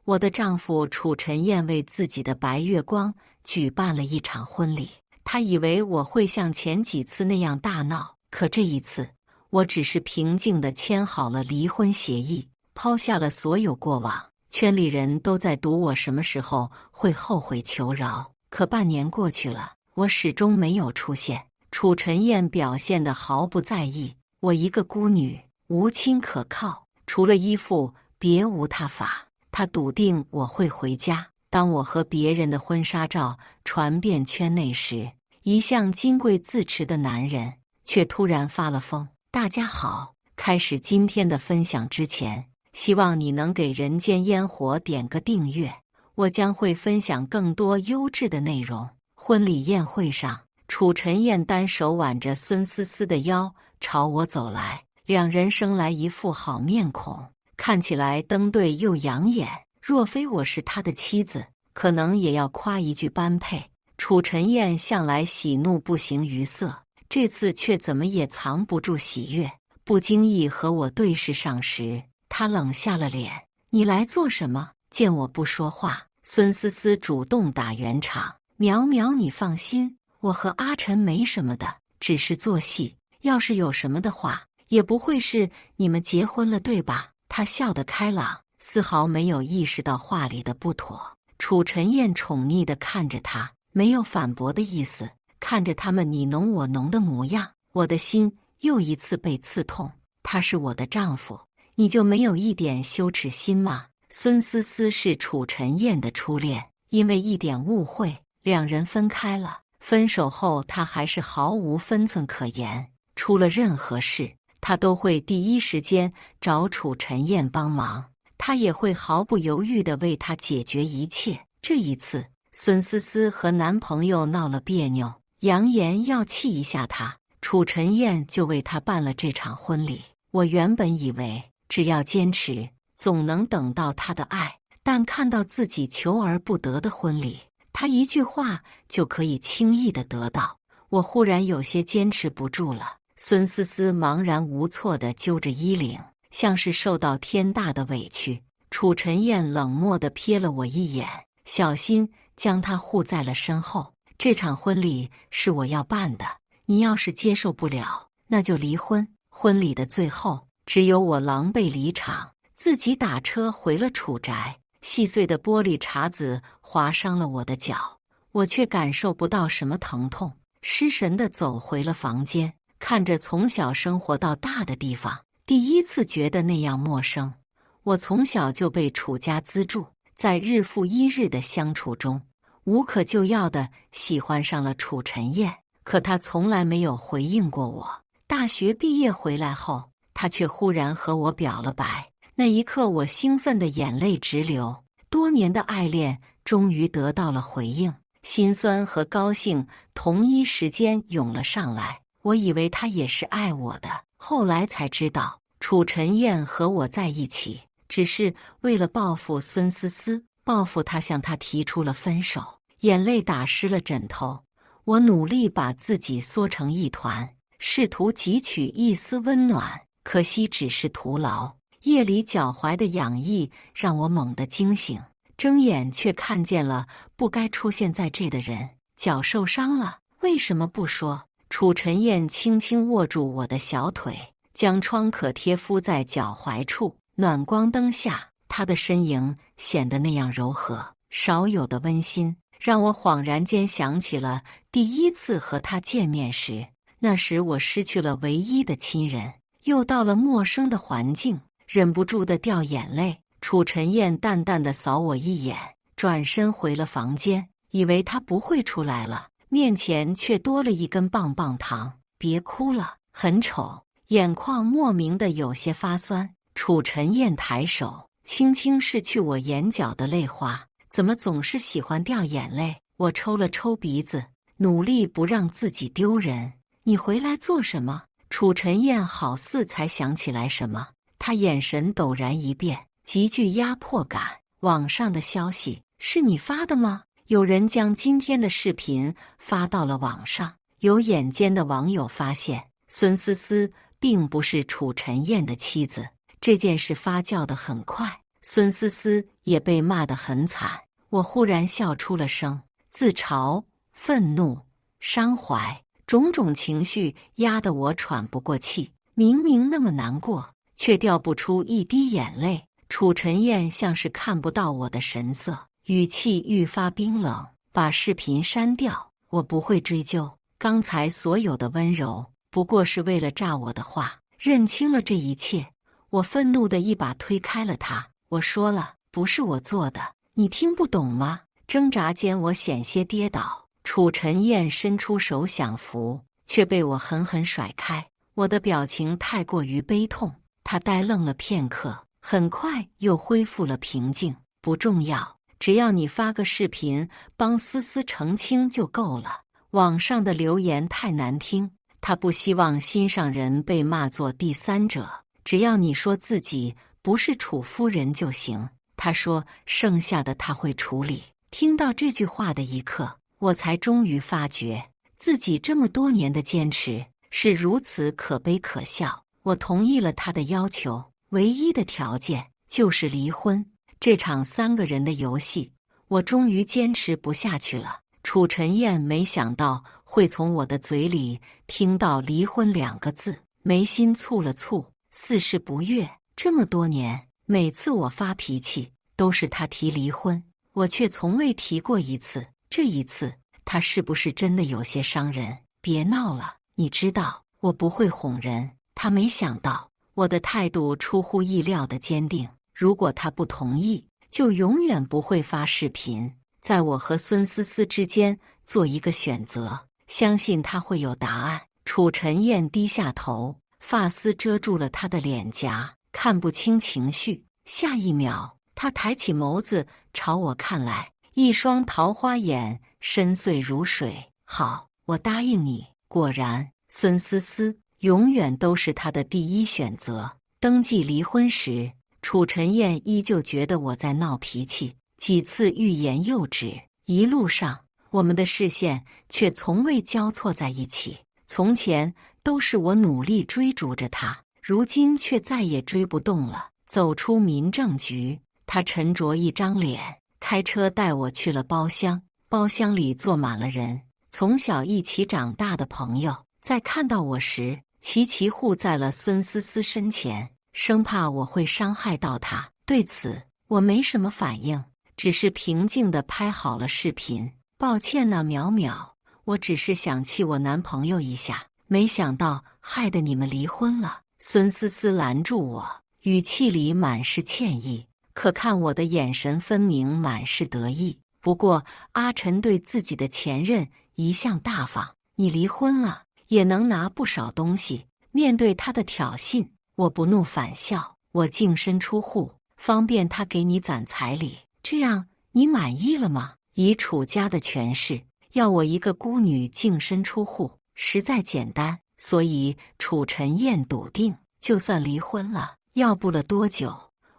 我的丈夫楚晨燕为自己的白月光举办了一场婚礼。他以为我会像前几次那样大闹，可这一次，我只是平静地签好了离婚协议，抛下了所有过往。圈里人都在赌我什么时候会后悔求饶。可半年过去了，我始终没有出现。楚晨燕表现得毫不在意，我一个孤女，无亲可靠，除了依附，别无他法。他笃定我会回家。当我和别人的婚纱照传遍圈内时，一向金贵自持的男人却突然发了疯。大家好，开始今天的分享之前，希望你能给人间烟火点个订阅，我将会分享更多优质的内容。婚礼宴会上，楚晨燕单手挽着孙思思的腰朝我走来，两人生来一副好面孔，看起来登对又养眼。若非我是他的妻子，可能也要夸一句般配。楚晨燕向来喜怒不形于色，这次却怎么也藏不住喜悦。不经意和我对视上时，他冷下了脸：“你来做什么？”见我不说话，孙思思主动打圆场：“苗苗，你放心，我和阿晨没什么的，只是做戏。要是有什么的话，也不会是你们结婚了，对吧？”他笑得开朗，丝毫没有意识到话里的不妥。楚晨燕宠溺地看着他，没有反驳的意思。看着他们你侬我侬的模样，我的心又一次被刺痛。他是我的丈夫，你就没有一点羞耻心吗？孙思思是楚晨燕的初恋，因为一点误会，两人分开了。分手后，他还是毫无分寸可言，出了任何事，他都会第一时间找楚晨燕帮忙，他也会毫不犹豫地为她解决一切。这一次，孙思思和男朋友闹了别扭，扬言要气一下他，楚晨燕就为他办了这场婚礼。我原本以为只要坚持，总能等到他的爱，但看到自己求而不得的婚礼，他一句话就可以轻易地得到，我忽然有些坚持不住了。孙思思茫然无措地揪着衣领，像是受到天大的委屈。楚晨燕冷漠地瞥了我一眼，小心将她护在了身后。这场婚礼是我要办的，你要是接受不了，那就离婚。婚礼的最后，只有我狼狈离场，自己打车回了楚宅。细碎的玻璃碴子划伤了我的脚，我却感受不到什么疼痛，失神地走回了房间。看着从小生活到大的地方，第一次觉得那样陌生。我从小就被楚家资助，在日复一日的相处中，无可救药地喜欢上了楚晨燕。可他从来没有回应过我。大学毕业回来后，他却忽然和我表了白。那一刻，我兴奋的眼泪直流。多年的爱恋终于得到了回应，心酸和高兴同一时间涌了上来。我以为他也是爱我的，后来才知道，楚晨燕和我在一起，只是为了报复孙思思，报复他向他提出了分手。眼泪打湿了枕头，我努力把自己缩成一团，试图汲取一丝温暖，可惜只是徒劳。夜里脚踝的痒意让我猛地惊醒，睁眼却看见了不该出现在这的人。脚受伤了，为什么不说？楚晨燕轻轻握住我的小腿，将创可贴敷在脚踝处。暖光灯下，她的身影显得那样柔和，少有的温馨，让我恍然间想起了第一次和她见面时。那时我失去了唯一的亲人，又到了陌生的环境，忍不住的掉眼泪。楚晨燕淡淡的扫我一眼，转身回了房间，以为他不会出来了，面前却多了一根棒棒糖。别哭了，很丑。眼眶莫名的有些发酸。楚晨燕抬手轻轻拭去我眼角的泪花，怎么总是喜欢掉眼泪？我抽了抽鼻子，努力不让自己丢人。你回来做什么？楚晨燕好似才想起来什么，她眼神陡然一变，极具压迫感。网上的消息是你发的吗？有人将今天的视频发到了网上，有眼尖的网友发现，孙思思并不是楚晨燕的妻子。这件事发酵得很快，孙思思也被骂得很惨。我忽然笑出了声，自嘲、愤怒、伤怀，种种情绪压得我喘不过气。明明那么难过，却掉不出一滴眼泪。楚晨燕像是看不到我的神色，语气愈发冰冷，把视频删掉。我不会追究，刚才所有的温柔，不过是为了炸我的话。认清了这一切，我愤怒地一把推开了他。我说了，不是我做的，你听不懂吗？挣扎间，我险些跌倒。楚晨燕伸出手想扶，却被我狠狠甩开。我的表情太过于悲痛，他呆愣了片刻，很快又恢复了平静。不重要，只要你发个视频帮思思澄清就够了。网上的留言太难听，他不希望心上人被骂作第三者。只要你说自己不是楚夫人就行。他说剩下的他会处理。听到这句话的一刻，我才终于发觉自己这么多年的坚持是如此可悲可笑。我同意了他的要求，唯一的条件就是离婚。这场3个人的游戏，我终于坚持不下去了。楚晨燕没想到会从我的嘴里听到离婚2个字，眉心蹙了蹙，似是不悦。这么多年，每次我发脾气都是他提离婚，我却从未提过一次。这一次，他是不是真的有些伤人？别闹了，你知道我不会哄人。他没想到我的态度出乎意料的坚定，如果他不同意，就永远不会发视频。在我和孙思思之间做一个选择，相信他会有答案。楚晨燕低下头，发丝遮住了他的脸颊，看不清情绪。下一秒，他抬起眸子朝我看来，一双桃花眼深邃如水。好，我答应你。果然，孙思思永远都是他的第一选择。登记离婚时，楚晨燕依旧觉得我在闹脾气，几次欲言又止。一路上，我们的视线却从未交错在一起。从前都是我努力追逐着他，如今却再也追不动了。走出民政局，他沉着一张脸，开车带我去了包厢。包厢里坐满了人，从小一起长大的朋友，在看到我时，齐齐护在了孙思思身前，生怕我会伤害到她。对此，我没什么反应，只是平静地拍好了视频。抱歉呐，淼淼，我只是想气我男朋友一下，没想到害得你们离婚了。孙思思拦住我，语气里满是歉意，可看我的眼神分明满是得意。不过阿晨对自己的前任一向大方，你离婚了也能拿不少东西。面对他的挑衅，我不怒反笑，我净身出户，方便他给你攒彩礼，这样你满意了吗？以楚家的权势，要我一个孤女净身出户，实在简单。所以楚晨燕笃定，就算离婚了，要不了多久，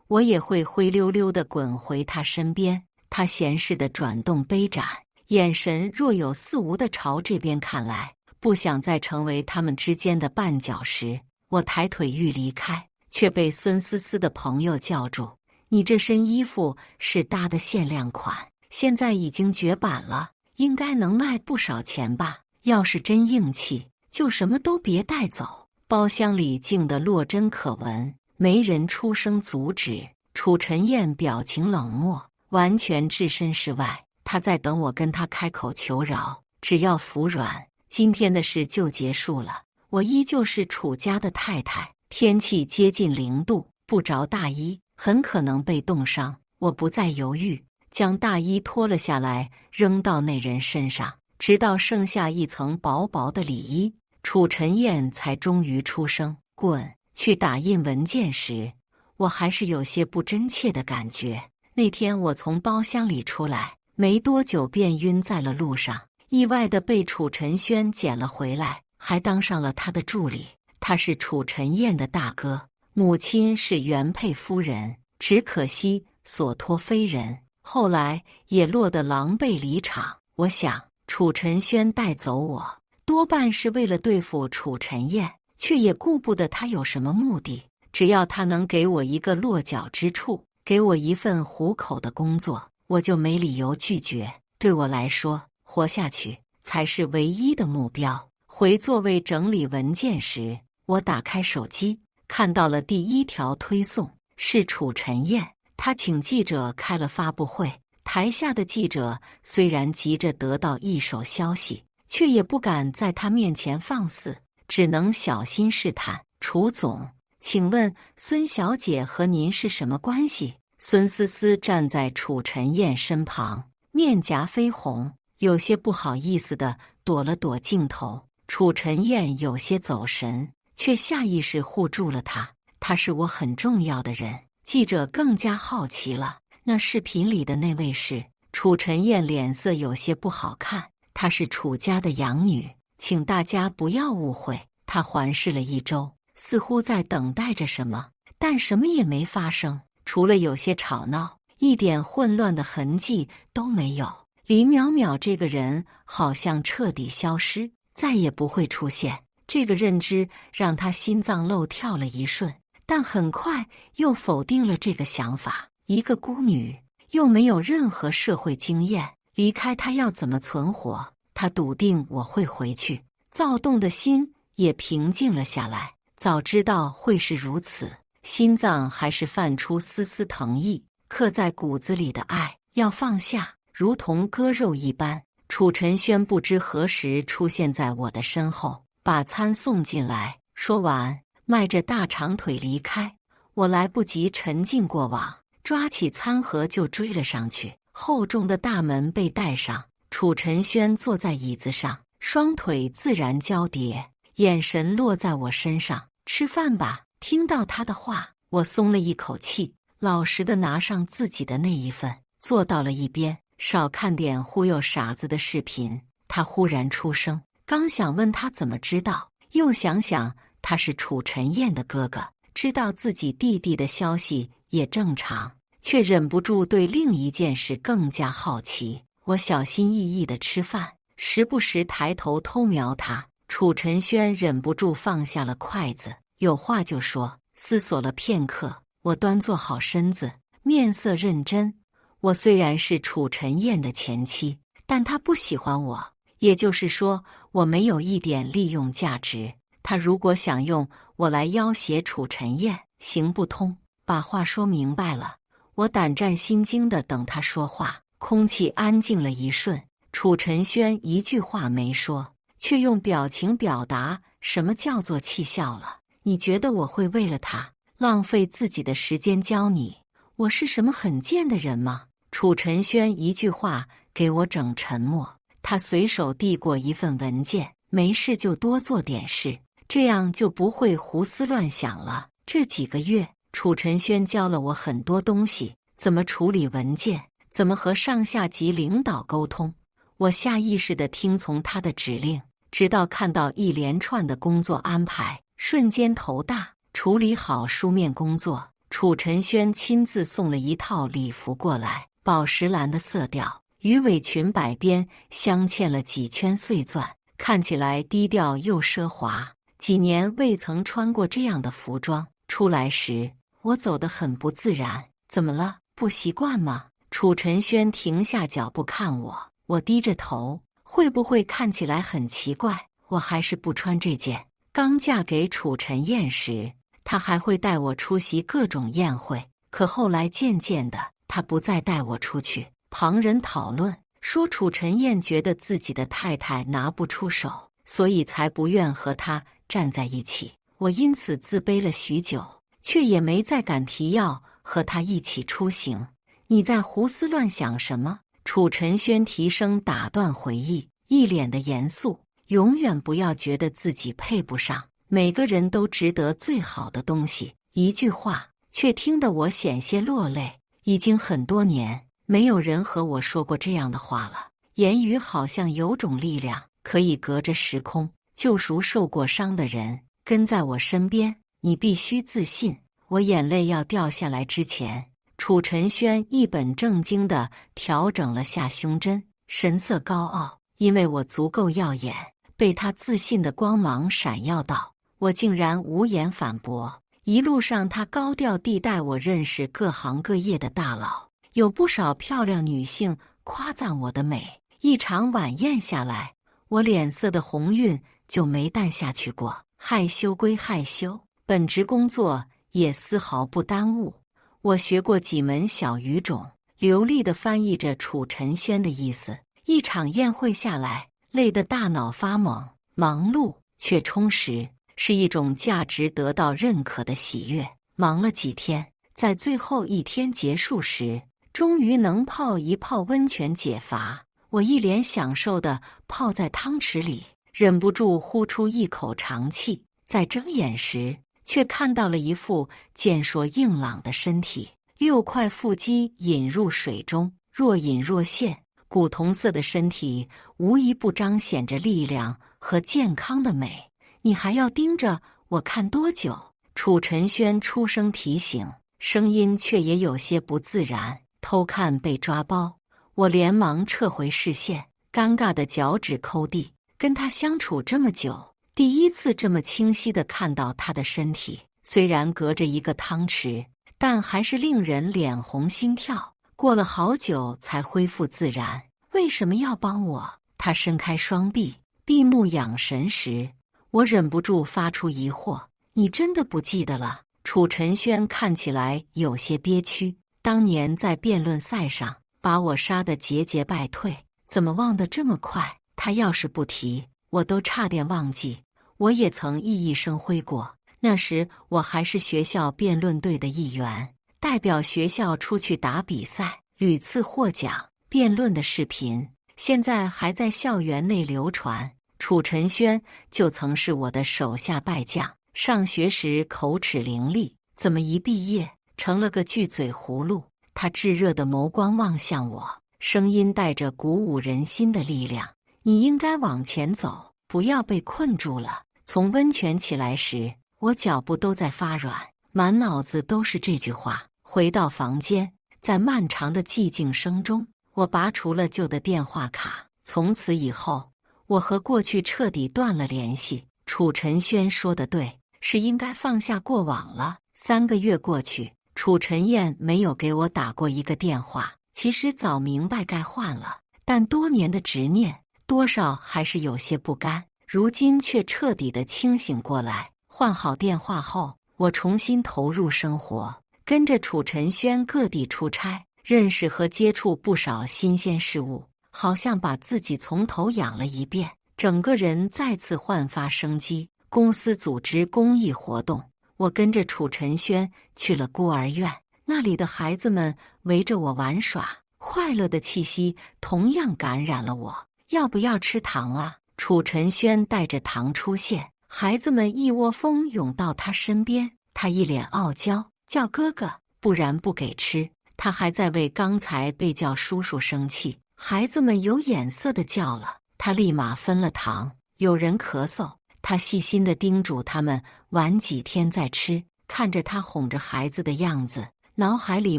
我也会灰溜溜地滚回他身边。他闲适地转动杯盏，眼神若有似无地朝这边看来，不想再成为他们之间的绊脚石。我抬腿欲离开，却被孙思思的朋友叫住：“你这身衣服是搭的限量款，现在已经绝版了，应该能卖不少钱吧？要是真硬气，就什么都别带走。”包厢里静得落针可闻，没人出声阻止。楚晨燕表情冷漠，完全置身事外。他在等我跟他开口求饶，只要服软，今天的事就结束了。我依旧是楚家的太太，天气接近0度，不着大衣很可能被冻伤。我不再犹豫，将大衣脱了下来，扔到那人身上，直到剩下一层薄薄的里衣，楚晨燕才终于出声：“滚！”去打印文件时，我还是有些不真切的感觉。那天我从包厢里出来，没多久便晕在了路上，意外的被楚晨轩捡了回来，还当上了他的助理。他是楚晨燕的大哥，母亲是原配夫人，只可惜所托非人，后来也落得狼狈离场。我想，楚晨轩带走我，多半是为了对付楚晨燕，却也顾不得他有什么目的，只要他能给我一个落脚之处，给我一份糊口的工作，我就没理由拒绝。对我来说，活下去才是唯一的目标。回座位整理文件时，我打开手机，看到了第一条推送，是楚晨燕。他请记者开了发布会，台下的记者虽然急着得到一手消息，却也不敢在他面前放肆，只能小心试探。楚总，请问孙小姐和您是什么关系？孙思思站在楚晨燕身旁，面颊绯红，有些不好意思地躲了躲镜头。楚晨燕有些走神，却下意识护住了他。他是我很重要的人。记者更加好奇了，那视频里的那位是？楚晨燕脸色有些不好看，她是楚家的养女，请大家不要误会。她环视了一周，似乎在等待着什么，但什么也没发生，除了有些吵闹，一点混乱的痕迹都没有。李淼淼这个人好像彻底消失，再也不会出现。这个认知让他心脏漏跳了一瞬，但很快又否定了这个想法。一个孤女，又没有任何社会经验，离开她要怎么存活？她笃定我会回去，躁动的心也平静了下来。早知道会是如此，心脏还是泛出丝丝疼意，刻在骨子里的爱要放下，如同割肉一般。楚晨轩不知何时出现在我的身后，把餐送进来，说完迈着大长腿离开。我来不及沉浸过往，抓起餐盒就追了上去。厚重的大门被带上，楚晨轩坐在椅子上，双腿自然交叠，眼神落在我身上。吃饭吧。听到他的话，我松了一口气，老实的拿上自己的那一份，坐到了一边。少看点忽悠傻子的视频。他忽然出声，刚想问他怎么知道，又想想他是楚晨燕的哥哥，知道自己弟弟的消息也正常，却忍不住对另一件事更加好奇。我小心翼翼地吃饭，时不时抬头偷瞄他。楚晨轩忍不住放下了筷子，有话就说。思索了片刻，我端坐好身子，面色认真。我虽然是楚晨燕的前妻，但他不喜欢我，也就是说，我没有一点利用价值。他如果想用我来要挟楚晨燕，行不通。把话说明白了，我胆战心惊地等他说话。空气安静了一瞬，楚晨轩一句话没说，却用表情表达什么叫做气笑了。你觉得我会为了他浪费自己的时间教你？我是什么很贱的人吗？楚晨轩一句话给我整沉默。他随手递过一份文件，没事就多做点事，这样就不会胡思乱想了。这几个月，楚晨轩教了我很多东西，怎么处理文件，怎么和上下级领导沟通。我下意识地听从他的指令，直到看到一连串的工作安排，瞬间头大。处理好书面工作，楚晨轩亲自送了一套礼服过来，宝石蓝的色调，鱼尾裙摆边镶嵌了几圈碎钻，看起来低调又奢华。几年未曾穿过这样的服装，出来时我走得很不自然。怎么了？不习惯吗？楚晨轩停下脚步看我，我低着头，会不会看起来很奇怪？我还是不穿这件。刚嫁给楚晨燕时，他还会带我出席各种宴会，可后来渐渐的，他不再带我出去。旁人讨论说，楚晨燕觉得自己的太太拿不出手，所以才不愿和他站在一起。我因此自卑了许久，却也没再敢提要和他一起出行。你在胡思乱想什么？楚晨轩提声打断回忆，一脸的严肃。永远不要觉得自己配不上，每个人都值得最好的东西。一句话，却听得我险些落泪。已经很多年，没有人和我说过这样的话了。言语好像有种力量，可以隔着时空救赎受过伤的人，跟在我身边。你必须自信。我眼泪要掉下来之前，楚晨轩一本正经地调整了下胸针，神色高傲，因为我足够耀眼。被他自信的光芒闪耀到，我竟然无言反驳。一路上他高调地带我认识各行各业的大佬，有不少漂亮女性夸赞我的美。一场晚宴下来，我脸色的红晕就没淡下去过。害羞归害羞，本职工作也丝毫不耽误。我学过几门小语种，流利地翻译着楚晨轩的意思。一场宴会下来，累得大脑发懵，忙碌却充实，是一种价值得到认可的喜悦。忙了几天，在最后一天结束时，终于能泡一泡温泉解乏。我一脸享受地泡在汤池里，忍不住呼出一口长气。在睁眼时，却看到了一副健硕硬朗的身体，6块腹肌引入水中，若隐若现。古铜色的身体无一不彰显着力量和健康的美。你还要盯着我看多久？楚晨轩出声提醒，声音却也有些不自然。偷看被抓包，我连忙撤回视线，尴尬的脚趾抠地。跟他相处这么久，第一次这么清晰地看到他的身体，虽然隔着一个汤池，但还是令人脸红心跳。过了好久才恢复自然。为什么要帮我？他伸开双臂，闭目养神时，我忍不住发出疑惑：你真的不记得了？楚晨轩看起来有些憋屈，当年在辩论赛上把我杀得节节败退，怎么忘得这么快？他要是不提，我都差点忘记。我也曾熠熠生辉过，那时我还是学校辩论队的一员，代表学校出去打比赛，屡次获奖。辩论的视频现在还在校园内流传。楚晨轩就曾是我的手下败将，上学时口齿伶俐，怎么一毕业成了个巨嘴葫芦？他炙热的眸光望向我，声音带着鼓舞人心的力量：你应该往前走，不要被困住了。从温泉起来时，我脚步都在发软，满脑子都是这句话。回到房间，在漫长的寂静声中，我拔除了旧的电话卡。从此以后，我和过去彻底断了联系。楚晨轩说的对，是应该放下过往了。3个月过去，楚晨燕没有给我打过一个电话。其实早明白该换了，但多年的执念，多少还是有些不甘。如今却彻底的清醒过来。换好电话后，我重新投入生活，跟着楚晨轩各地出差，认识和接触不少新鲜事物，好像把自己从头养了一遍，整个人再次焕发生机。公司组织公益活动，我跟着楚晨轩去了孤儿院，那里的孩子们围着我玩耍，快乐的气息同样感染了我。要不要吃糖啊？楚晨轩带着糖出现，孩子们一窝蜂涌到他身边，他一脸傲娇，叫哥哥，不然不给吃。他还在为刚才被叫叔叔生气，孩子们有眼色的叫了，他立马分了糖。有人咳嗽，他细心地叮嘱他们晚几天再吃。看着他哄着孩子的样子，脑海里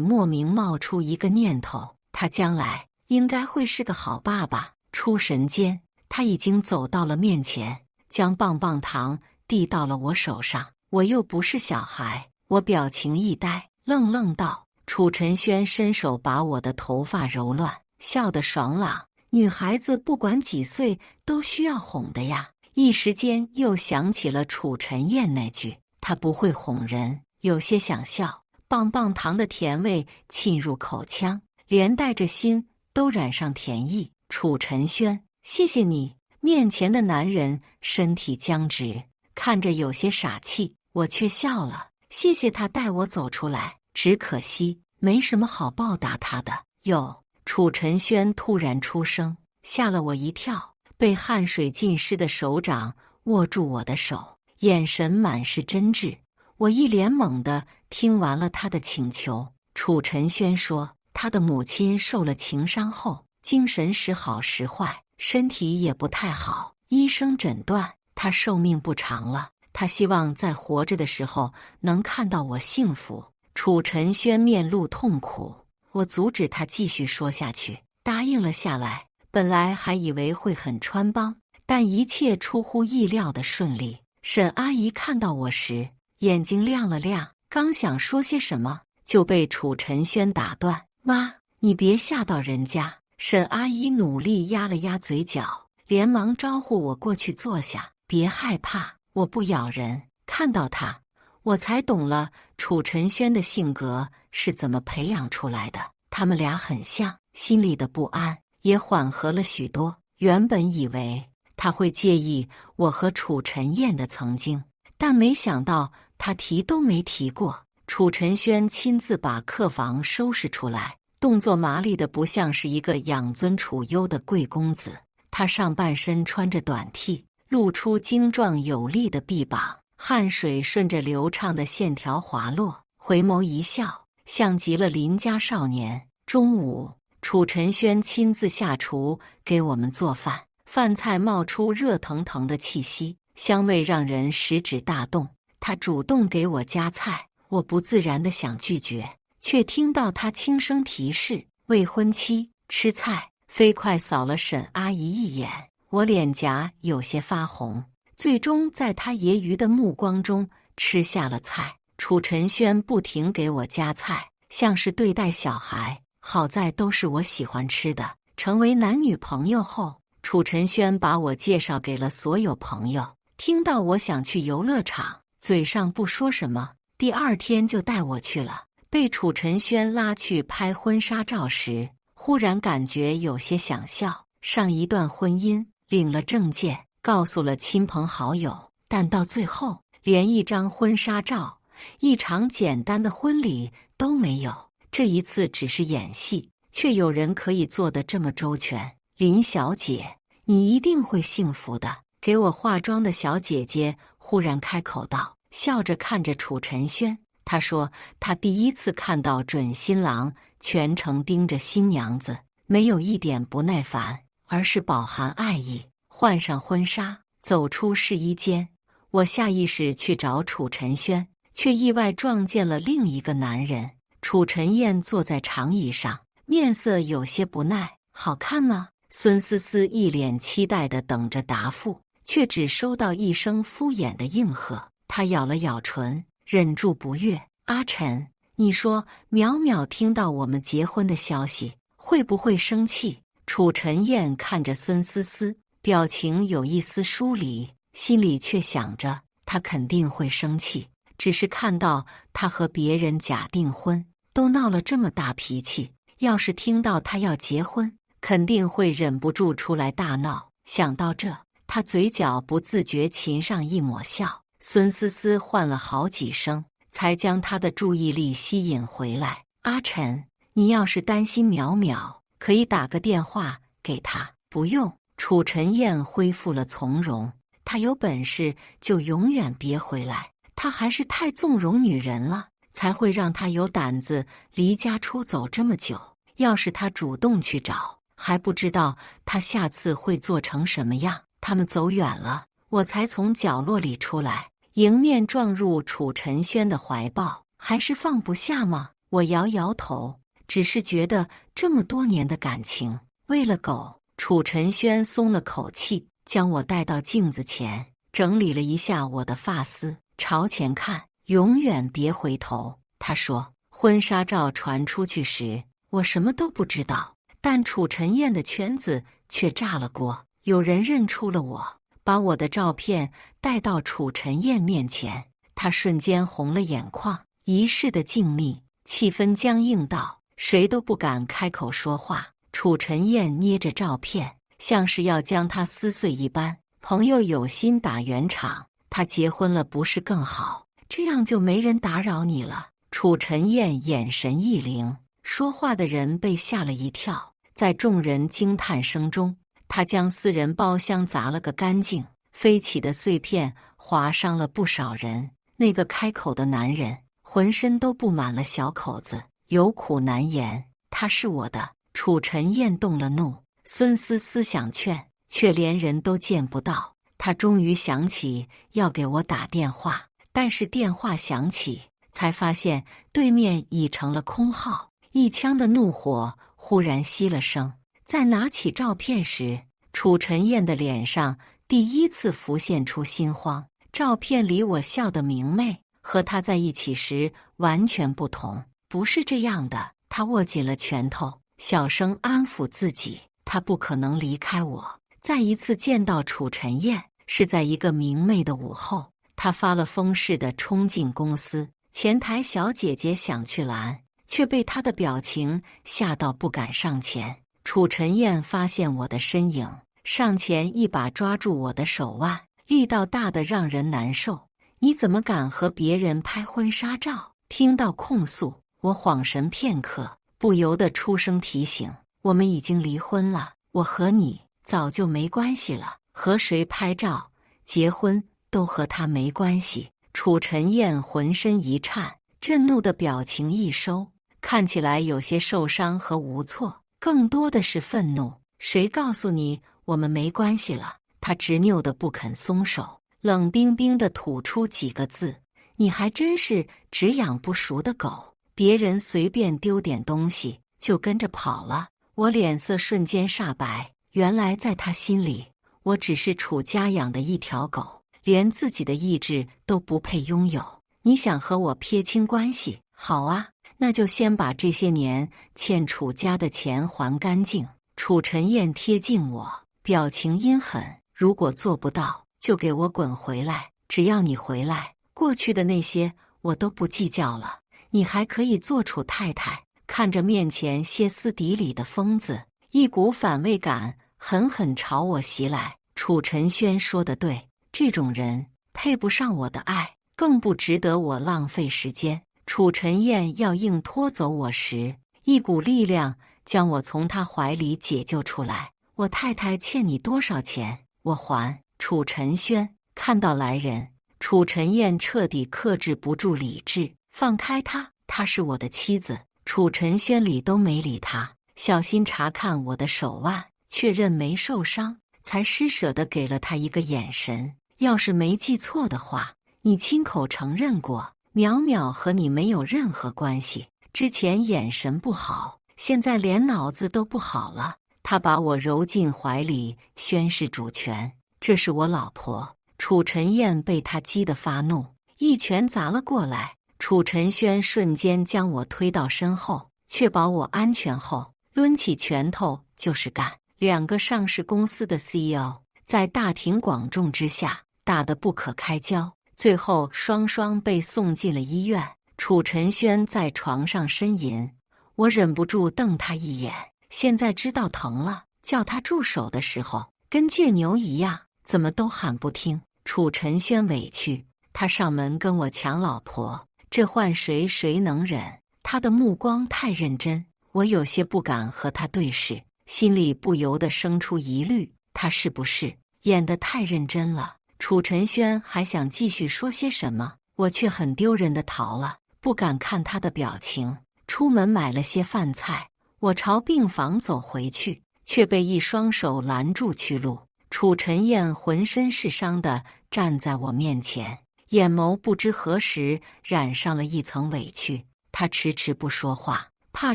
莫名冒出一个念头：他将来应该会是个好爸爸。出神间，他已经走到了面前，将棒棒糖递到了我手上。我又不是小孩，我表情一呆，愣愣道：楚晨轩伸手把我的头发揉乱，笑得爽朗。女孩子不管几岁都需要哄的呀。一时间又想起了楚晨燕那句：她不会哄人，有些想笑。棒棒糖的甜味沁入口腔，连带着心都染上甜意。楚晨轩，谢谢你。面前的男人身体僵直，看着有些傻气，我却笑了。谢谢他带我走出来，只可惜没什么好报答他的。有，楚晨轩突然出声，吓了我一跳。被汗水浸湿的手掌握住我的手，眼神满是真挚。我一脸懵地听完了他的请求。楚晨轩说，他的母亲受了情伤后，精神时好时坏，身体也不太好。医生诊断他寿命不长了，他希望在活着的时候能看到我幸福。楚晨轩面露痛苦，我阻止他继续说下去，答应了下来。本来还以为会很穿帮，但一切出乎意料的顺利。沈阿姨看到我时，眼睛亮了亮，刚想说些什么，就被楚晨轩打断：“妈，你别吓到人家。”沈阿姨努力压了压嘴角，连忙招呼我过去坐下：“别害怕，我不咬人。”看到他，我才懂了楚晨轩的性格是怎么培养出来的。他们俩很像，心里的不安也缓和了许多。原本以为他会介意我和楚晨燕的曾经，但没想到他提都没提过。楚晨轩亲自把客房收拾出来，动作麻利的不像是一个养尊处优的贵公子。他上半身穿着短 T， 露出精壮有力的臂膀，汗水顺着流畅的线条滑落，回眸一笑，像极了邻家少年。中午，楚晨轩亲自下厨给我们做饭，饭菜冒出热腾腾的气息，香味让人食指大动。他主动给我夹菜，我不自然地想拒绝，却听到他轻声提示：“未婚妻，吃菜。”飞快扫了沈阿姨一眼，我脸颊有些发红，最终在他揶揄的目光中吃下了菜。楚晨轩不停给我夹菜，像是对待小孩。好在都是我喜欢吃的。成为男女朋友后，楚晨轩把我介绍给了所有朋友。听到我想去游乐场，嘴上不说什么，第二天就带我去了。被楚晨轩拉去拍婚纱照时，忽然感觉有些想笑。上一段婚姻，领了证件，告诉了亲朋好友，但到最后连一张婚纱照、一场简单的婚礼都没有。这一次只是演戏，却有人可以做得这么周全。林小姐，你一定会幸福的。给我化妆的小姐姐忽然开口道，笑着看着楚晨轩。她说她第一次看到准新郎全程盯着新娘子，没有一点不耐烦，而是饱含爱意。换上婚纱，走出试衣间，我下意识去找楚晨轩，却意外撞见了另一个男人。楚晨燕坐在长椅上，面色有些不耐。好看吗？孙思思一脸期待地等着答复，却只收到一声敷衍的应和。她咬了咬唇，忍住不悦：“阿晨，你说淼淼听到我们结婚的消息，会不会生气？”楚晨燕看着孙思思，表情有一丝疏离，心里却想着她肯定会生气。只是看到她和别人假订婚，都闹了这么大脾气，要是听到她要结婚，肯定会忍不住出来大闹。想到这，她嘴角不自觉噙上一抹笑。孙思思唤了好几声，才将她的注意力吸引回来。阿晨，你要是担心淼淼，可以打个电话给她。不用。楚晨燕恢复了从容，她有本事就永远别回来。她还是太纵容女人了，才会让她有胆子离家出走这么久。要是她主动去找，还不知道她下次会做成什么样。他们走远了，我才从角落里出来，迎面撞入楚晨轩的怀抱。还是放不下吗？我摇摇头，只是觉得这么多年的感情，为了狗。楚晨轩松了口气，将我带到镜子前，整理了一下我的发丝，朝前看，永远别回头。他说，婚纱照传出去时，我什么都不知道，但楚晨燕的圈子却炸了锅。有人认出了我，把我的照片带到楚晨燕面前，她瞬间红了眼眶，一世的静谧，气氛僵硬到谁都不敢开口说话。楚晨燕捏着照片，像是要将它撕碎一般。朋友有心打圆场，他结婚了不是更好？这样就没人打扰你了。楚晨燕眼神一灵，说话的人被吓了一跳。在众人惊叹声中，他将私人包厢砸了个干净，飞起的碎片划伤了不少人。那个开口的男人浑身都布满了小口子，有苦难言。他是我的。楚晨燕动了怒，孙思思想劝，却连人都见不到。他终于想起要给我打电话，但是电话响起，才发现对面已成了空号。一腔的怒火忽然熄了声。在拿起照片时，楚晨燕的脸上第一次浮现出心慌。照片里我笑得明媚，和他在一起时完全不同。不是这样的，他握紧了拳头，小声安抚自己，他不可能离开我。再一次见到楚晨燕，是在一个明媚的午后，他发了疯似的冲进公司，前台小姐姐想去拦，却被他的表情吓到不敢上前。楚晨燕发现我的身影，上前一把抓住我的手腕，力道大得让人难受。你怎么敢和别人拍婚纱照？听到控诉，我恍神片刻，不由得出声提醒：我们已经离婚了，我和你早就没关系了，和谁拍照、结婚都和他没关系。楚晨燕浑身一颤，震怒的表情一收，看起来有些受伤和无措，更多的是愤怒。谁告诉你我们没关系了？他执拗的不肯松手，冷冰冰的吐出几个字：你还真是只养不熟的狗，别人随便丢点东西就跟着跑了。我脸色瞬间煞白，原来在他心里，我只是楚家养的一条狗，连自己的意志都不配拥有。你想和我撇清关系？好啊，那就先把这些年欠楚家的钱还干净。楚晨燕贴近我，表情阴狠，如果做不到，就给我滚回来。只要你回来，过去的那些我都不计较了，你还可以做楚太太。看着面前歇斯底里的疯子，一股反胃感狠狠朝我袭来。楚晨轩说得对，这种人配不上我的爱，更不值得我浪费时间。楚晨燕要硬拖走我时，一股力量将我从他怀里解救出来。我太太欠你多少钱？我还。楚晨轩看到来人，楚晨燕彻底克制不住理智，放开他，她是我的妻子。楚晨轩理都没理他，小心查看我的手腕，确认没受伤，才施舍地给了他一个眼神。要是没记错的话，你亲口承认过，淼淼和你没有任何关系。之前眼神不好，现在连脑子都不好了。他把我揉进怀里，宣示主权。这是我老婆。楚晨燕被他激得发怒，一拳砸了过来。楚晨轩瞬间将我推到身后，确保我安全后，抡起拳头就是干。两个上市公司的 CEO 在大庭广众之下打得不可开交，最后双双被送进了医院。楚晨轩在床上呻吟，我忍不住瞪他一眼。现在知道疼了，叫他住手的时候跟倔牛一样，怎么都喊不听。楚晨轩委屈，他上门跟我抢老婆，这换谁能忍？他的目光太认真，我有些不敢和他对视，心里不由得生出疑虑，他是不是演得太认真了？楚晨轩还想继续说些什么，我却很丢人的逃了，不敢看他的表情。出门买了些饭菜，我朝病房走回去，却被一双手拦住去路。楚晨燕浑身是伤地站在我面前，眼眸不知何时染上了一层委屈。他迟迟不说话，怕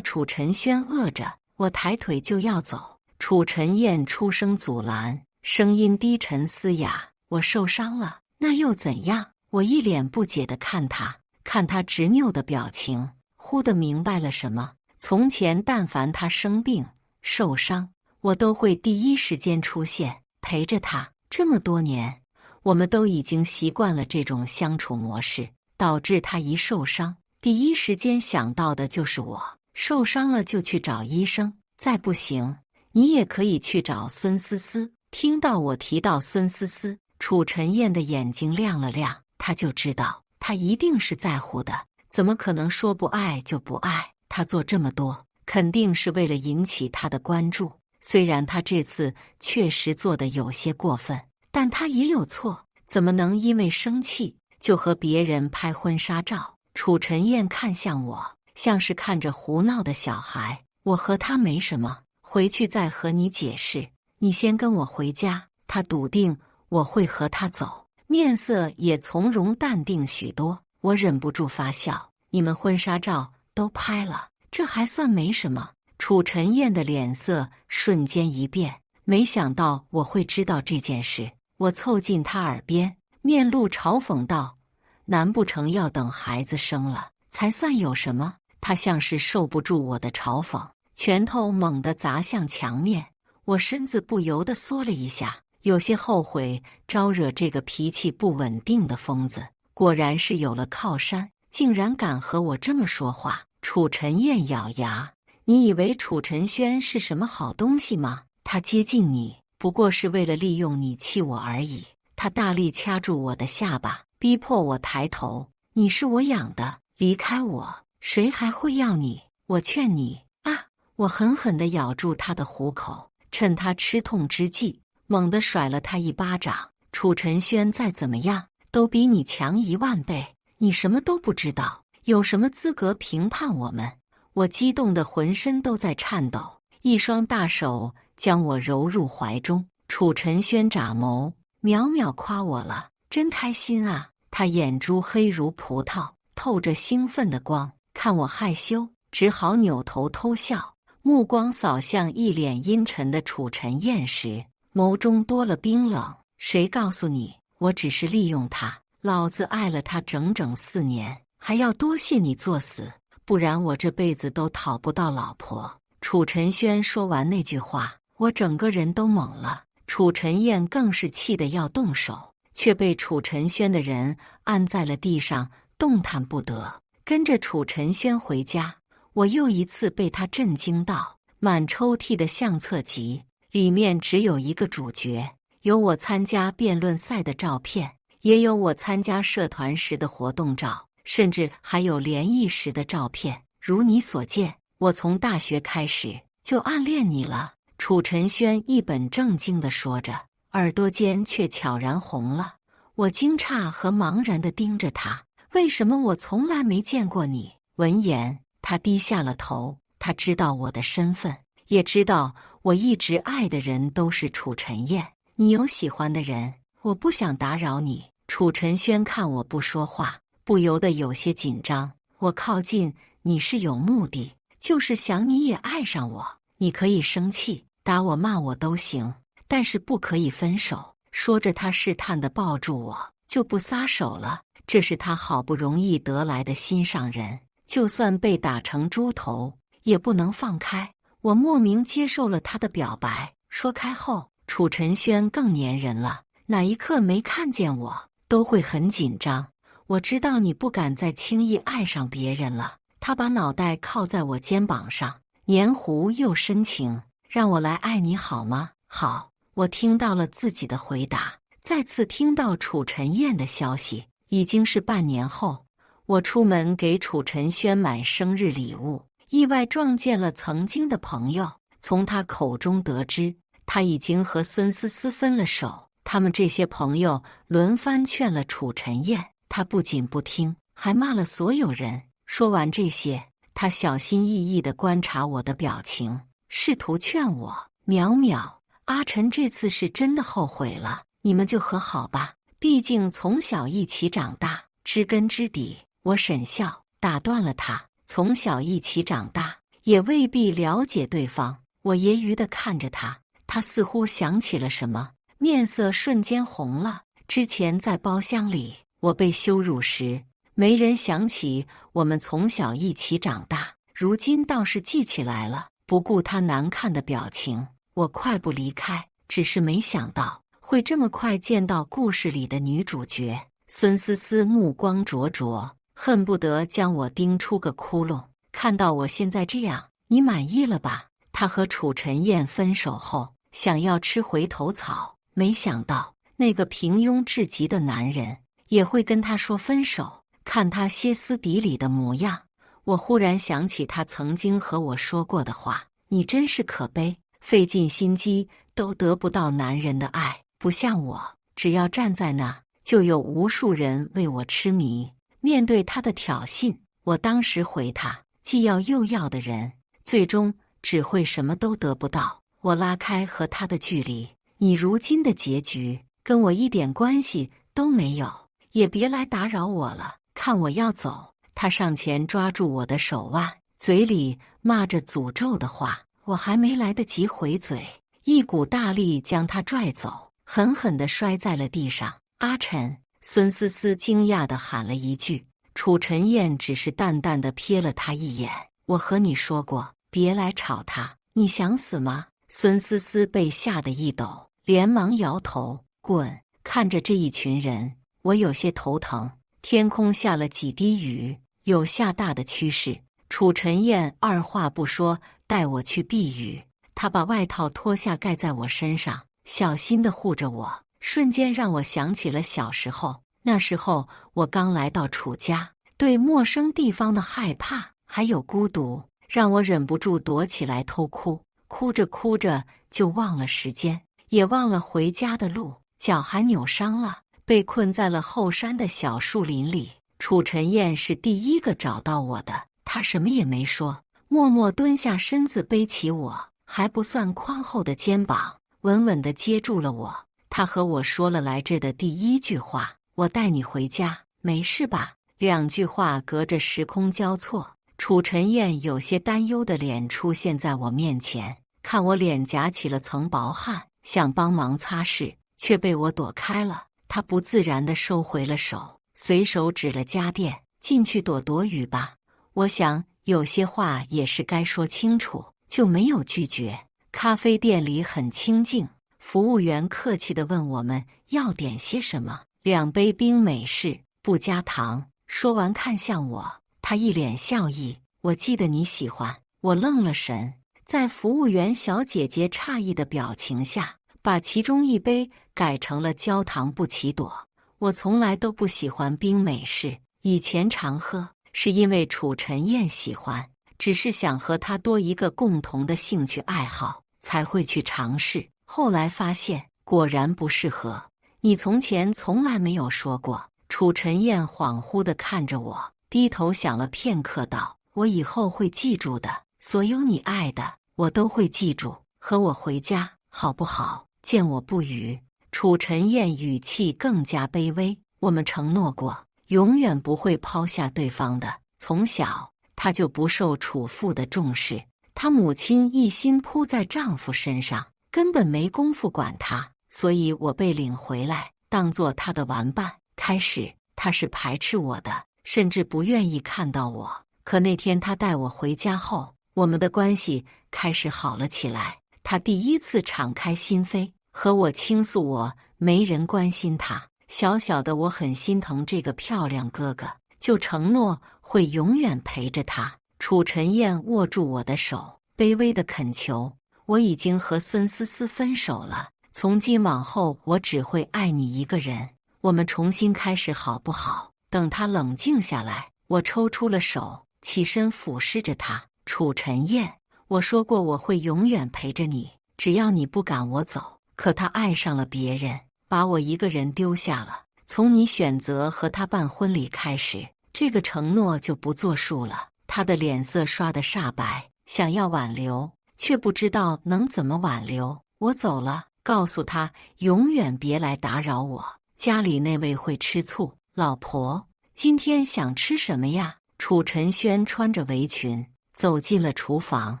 楚晨轩饿着。我抬腿就要走，楚晨燕出声阻拦，声音低沉嘶哑：我受伤了，那又怎样？我一脸不解地看他，看他执拗的表情，忽地明白了什么。从前但凡他生病受伤，我都会第一时间出现，陪着他。这么多年，我们都已经习惯了这种相处模式，导致他一受伤，第一时间想到的就是我。受伤了就去找医生，再不行，你也可以去找孙思思。听到我提到孙思思，楚晨燕的眼睛亮了亮，他就知道他一定是在乎的，怎么可能说不爱就不爱？他做这么多，肯定是为了引起他的关注。虽然他这次确实做得有些过分，但他也有错，怎么能因为生气就和别人拍婚纱照？楚晨燕看向我，像是看着胡闹的小孩。我和他没什么，回去再和你解释。你先跟我回家。他笃定我会和他走，面色也从容淡定许多。我忍不住发笑，你们婚纱照都拍了，这还算没什么。楚晨燕的脸色瞬间一变，没想到我会知道这件事。我凑近他耳边，面露嘲讽道：难不成要等孩子生了才算有什么？他像是受不住我的嘲讽，拳头猛地砸向墙面，我身子不由得缩了一下，有些后悔招惹这个脾气不稳定的疯子。果然是有了靠山，竟然敢和我这么说话。楚晨燕咬牙：“你以为楚晨轩是什么好东西吗？他接近你，不过是为了利用你气我而已。”他大力掐住我的下巴，逼迫我抬头：“你是我养的，离开我，谁还会要你？我劝你啊！”我狠狠地咬住他的虎口，趁他吃痛之际，猛地甩了他一巴掌。楚晨轩再怎么样都比你强10000倍，你什么都不知道，有什么资格评判我们？我激动得浑身都在颤抖，一双大手将我揉入怀中。楚晨轩眨眸，淼淼夸我了，真开心啊！他眼珠黑如葡萄，透着兴奋的光，看我害羞，只好扭头偷笑。目光扫向一脸阴沉的楚晨燕时，眸中多了冰冷。谁告诉你我只是利用他？老子爱了他整整4年，还要多谢你作死，不然我这辈子都讨不到老婆。楚晨轩说完那句话，我整个人都懵了。楚晨燕更是气得要动手，却被楚晨轩的人按在了地上，动弹不得。跟着楚晨轩回家，我又一次被他震惊到。满抽屉的相册集里面只有一个主角，有我参加辩论赛的照片，也有我参加社团时的活动照，甚至还有联谊时的照片。如你所见，我从大学开始就暗恋你了。楚晨轩一本正经地说着，耳朵尖却悄然红了。我惊诧和茫然地盯着他，为什么我从来没见过你？闻言，他低下了头。他知道我的身份，也知道我一直爱的人都是楚晨燕。你有喜欢的人，我不想打扰你。楚晨轩看我不说话，不由得有些紧张。我靠近你是有目的，就是想你也爱上我。你可以生气，打我骂我都行，但是不可以分手。说着，他试探地抱住我，就不撒手了。这是他好不容易得来的心上人，就算被打成猪头也不能放开。我莫名接受了他的表白。说开后，楚晨轩更粘人了，哪一刻没看见我都会很紧张。我知道你不敢再轻易爱上别人了。他把脑袋靠在我肩膀上，黏糊又深情。让我来爱你好吗？好。我听到了自己的回答，再次听到楚晨燕的消息。已经是半年后，我出门给楚晨轩买生日礼物，意外撞见了曾经的朋友。从他口中得知，他已经和孙思思分了手。他们这些朋友轮番劝了楚晨燕，他不仅不听，还骂了所有人。说完这些，他小心翼翼地观察我的表情，试图劝我：淼淼，阿晨这次是真的后悔了，你们就和好吧，毕竟从小一起长大，知根知底。我沈笑打断了他，从小一起长大，也未必了解对方。我揶揄地看着他，他似乎想起了什么，面色瞬间红了。之前在包厢里，我被羞辱时，没人想起我们从小一起长大，如今倒是记起来了。不顾他难看的表情，我快步离开，只是没想到会这么快见到故事里的女主角。孙思思目光灼灼，恨不得将我盯出个窟窿。看到我现在这样，你满意了吧？她和楚晨燕分手后，想要吃回头草，没想到那个平庸至极的男人也会跟她说分手。看她歇斯底里的模样，我忽然想起他曾经和我说过的话：你真是可悲，费尽心机都得不到男人的爱，不像我，只要站在那，就有无数人为我痴迷。面对他的挑衅，我当时回他：既要又要的人，最终只会什么都得不到。我拉开和他的距离，你如今的结局跟我一点关系都没有，也别来打扰我了。看我要走，他上前抓住我的手腕，嘴里骂着诅咒的话。我还没来得及回嘴，一股大力将他拽走，狠狠地摔在了地上。阿晨，孙思思惊讶地喊了一句。楚晨燕只是淡淡地瞥了他一眼。我和你说过，别来吵他，你想死吗？孙思思被吓得一抖，连忙摇头，滚！看着这一群人，我有些头疼。天空下了几滴雨，有下大的趋势。楚晨燕二话不说，带我去避雨。他把外套脱下盖在我身上，小心地护着我，瞬间让我想起了小时候。那时候我刚来到楚家，对陌生地方的害怕还有孤独，让我忍不住躲起来偷哭。哭着哭着就忘了时间，也忘了回家的路，脚还扭伤了，被困在了后山的小树林里。楚晨燕是第一个找到我的，她什么也没说，默默蹲下身子背起我还不算宽厚的肩膀，稳稳地接住了我。她和我说了来这的第一句话：我带你回家，没事吧？两句话隔着时空交错，楚晨燕有些担忧的脸出现在我面前，看我脸颊起了层薄汗，想帮忙擦拭，却被我躲开了。她不自然地收回了手，随手指了家电：进去躲雨吧。我想有些话也是该说清楚，就没有拒绝。咖啡店里很清静，服务员客气地问我们要点些什么，2杯冰美式，不加糖。说完看向我，他一脸笑意：我记得你喜欢。我愣了神，在服务员小姐姐诧异的表情下，把其中一杯改成了焦糖不起朵。我从来都不喜欢冰美式，以前常喝是因为楚晨燕喜欢，只是想和她多一个共同的兴趣爱好，才会去尝试。后来发现果然不适合。你从前从来没有说过。楚晨燕恍惚地看着我，低头想了片刻道：我以后会记住的，所有你爱的我都会记住。和我回家好不好？见我不语。楚晨燕语气更加卑微：我们承诺过永远不会抛下对方的。从小她就不受楚父的重视，她母亲一心扑在丈夫身上，根本没工夫管她，所以我被领回来当做她的玩伴。开始他是排斥我的，甚至不愿意看到我。可那天他带我回家后，我们的关系开始好了起来。他第一次敞开心扉，和我倾诉我没人关心他。小小的我很心疼这个漂亮哥哥，就承诺会永远陪着他。楚晨燕握住我的手，卑微的恳求：我已经和孙思思分手了，从今往后我只会爱你一个人。我们重新开始好不好？等他冷静下来，我抽出了手，起身俯视着他。楚晨燕，我说过我会永远陪着你，只要你不赶我走。可他爱上了别人，把我一个人丢下了。从你选择和他办婚礼开始，这个承诺就不作数了。他的脸色刷得煞白，想要挽留，却不知道能怎么挽留。我走了，告诉他永远别来打扰我。家里那位会吃醋。老婆，今天想吃什么呀？楚晨轩穿着围裙走进了厨房，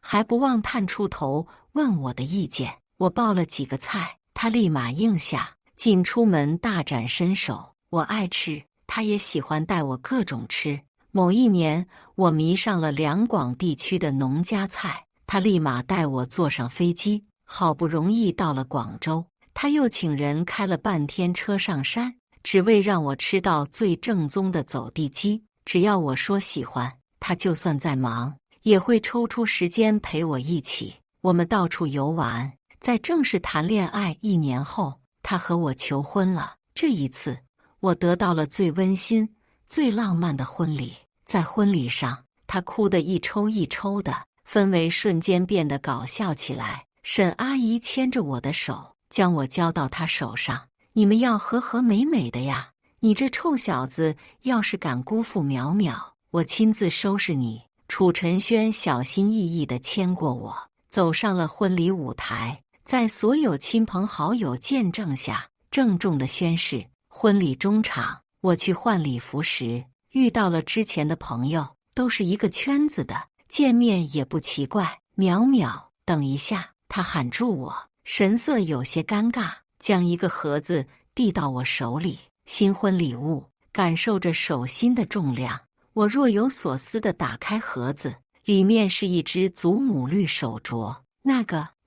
还不忘探出头问我的意见。我报了几个菜，他立马应下，进出门大展身手。我爱吃，他也喜欢带我各种吃。某一年，我迷上了两广地区的农家菜，他立马带我坐上飞机，好不容易到了广州。他又请人开了半天车上山，只为让我吃到最正宗的走地鸡。只要我说喜欢，他就算再忙，也会抽出时间陪我一起。我们到处游玩，在正式谈恋爱1年后，他和我求婚了。这一次，我得到了最温馨、最浪漫的婚礼。在婚礼上，他哭得一抽一抽的，氛围瞬间变得搞笑起来。沈阿姨牵着我的手，将我交到他手上：你们要和和美美的呀！你这臭小子，要是敢辜负淼淼，我亲自收拾你。楚晨轩小心翼翼地牵过我，走上了婚礼舞台，在所有亲朋好友见证下，郑重地宣誓。婚礼中场，我去换礼服时，遇到了之前的朋友，都是一个圈子的，见面也不奇怪。淼淼，等一下！他喊住我，神色有些尴尬，将一个盒子递到我手里。新婚礼物，感受着手心的重量，我若有所思地打开盒子，里面是一只祖母绿手镯。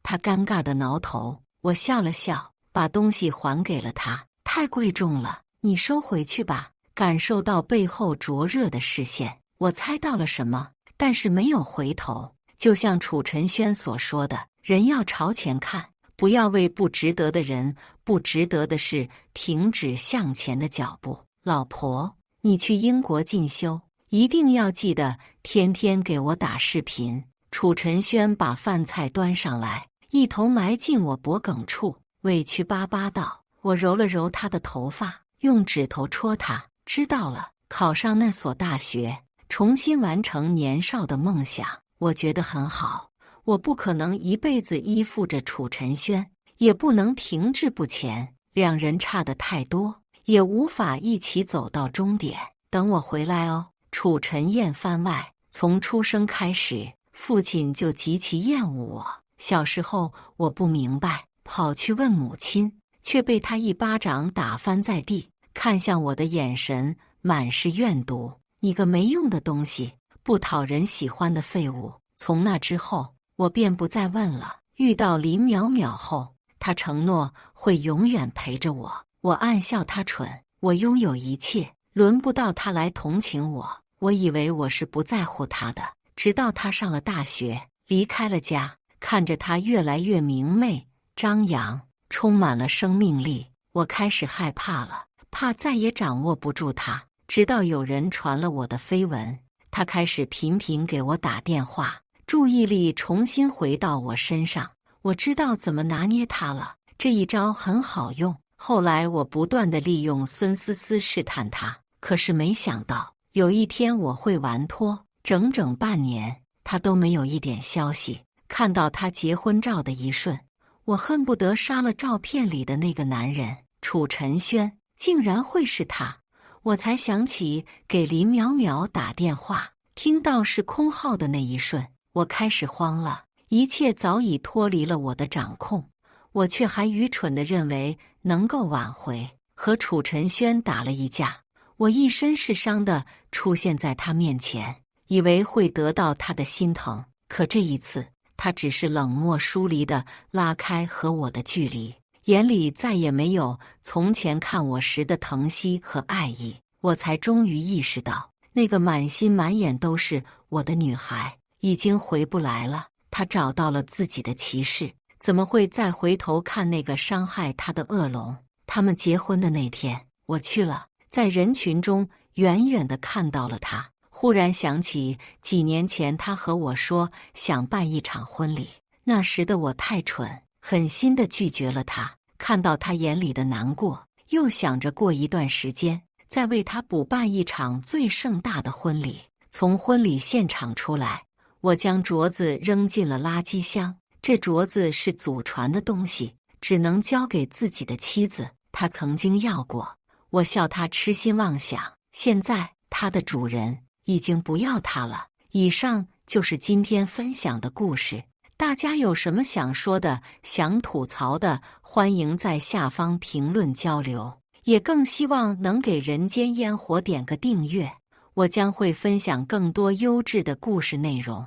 他尴尬地挠头，我笑了笑，把东西还给了他。太贵重了，你收回去吧。感受到背后灼热的视线，我猜到了什么，但是没有回头。就像楚晨轩所说的，人要朝前看，不要为不值得的人、不值得的事停止向前的脚步。老婆，你去英国进修，一定要记得天天给我打视频。楚晨轩把饭菜端上来，一头埋进我脖梗处，委屈巴巴道。我揉了揉他的头发，用指头戳他。知道了，考上那所大学，重新完成年少的梦想，我觉得很好。我不可能一辈子依附着楚晨轩，也不能停滞不前，两人差得太多，也无法一起走到终点。等我回来哦。楚晨燕番外，从出生开始，父亲就极其厌恶我。小时候我不明白，跑去问母亲，却被他一巴掌打翻在地，看向我的眼神满是怨毒。你个没用的东西，不讨人喜欢的废物。从那之后，我便不再问了。遇到林淼淼后，他承诺会永远陪着我。我暗笑他蠢，我拥有一切，轮不到他来同情我。我以为我是不在乎他的，直到他上了大学，离开了家，看着他越来越明媚张扬，充满了生命力，我开始害怕了，怕再也掌握不住他。直到有人传了我的绯闻，他开始频频给我打电话，注意力重新回到我身上。我知道怎么拿捏他了，这一招很好用。后来我不断地利用孙思思试探他，可是没想到有一天我会完脱。整整半年，他都没有一点消息。看到他结婚照的一瞬，我恨不得杀了照片里的那个男人。楚晨轩竟然会是他，我才想起给林淼淼打电话，听到是空号的那一瞬，我开始慌了。一切早已脱离了我的掌控，我却还愚蠢地认为能够挽回。和楚晨轩打了一架，我一身是伤地出现在他面前，以为会得到他的心疼，可这一次他只是冷漠疏离地拉开和我的距离，眼里再也没有从前看我时的疼惜和爱意。我才终于意识到，那个满心满眼都是我的女孩已经回不来了。她找到了自己的骑士，怎么会再回头看那个伤害她的恶龙？他们结婚的那天，我去了，在人群中远远地看到了他，忽然想起几年前他和我说想办一场婚礼，那时的我太蠢，狠心地拒绝了他。看到他眼里的难过，又想着过一段时间再为他补办一场最盛大的婚礼。从婚礼现场出来，我将镯子扔进了垃圾箱。这镯子是祖传的东西，只能交给自己的妻子，他曾经要过。我笑他痴心妄想，现在他的主人已经不要他了。以上就是今天分享的故事，大家有什么想说的、想吐槽的，欢迎在下方评论交流。也更希望能给人间烟火点个订阅，我将会分享更多优质的故事内容。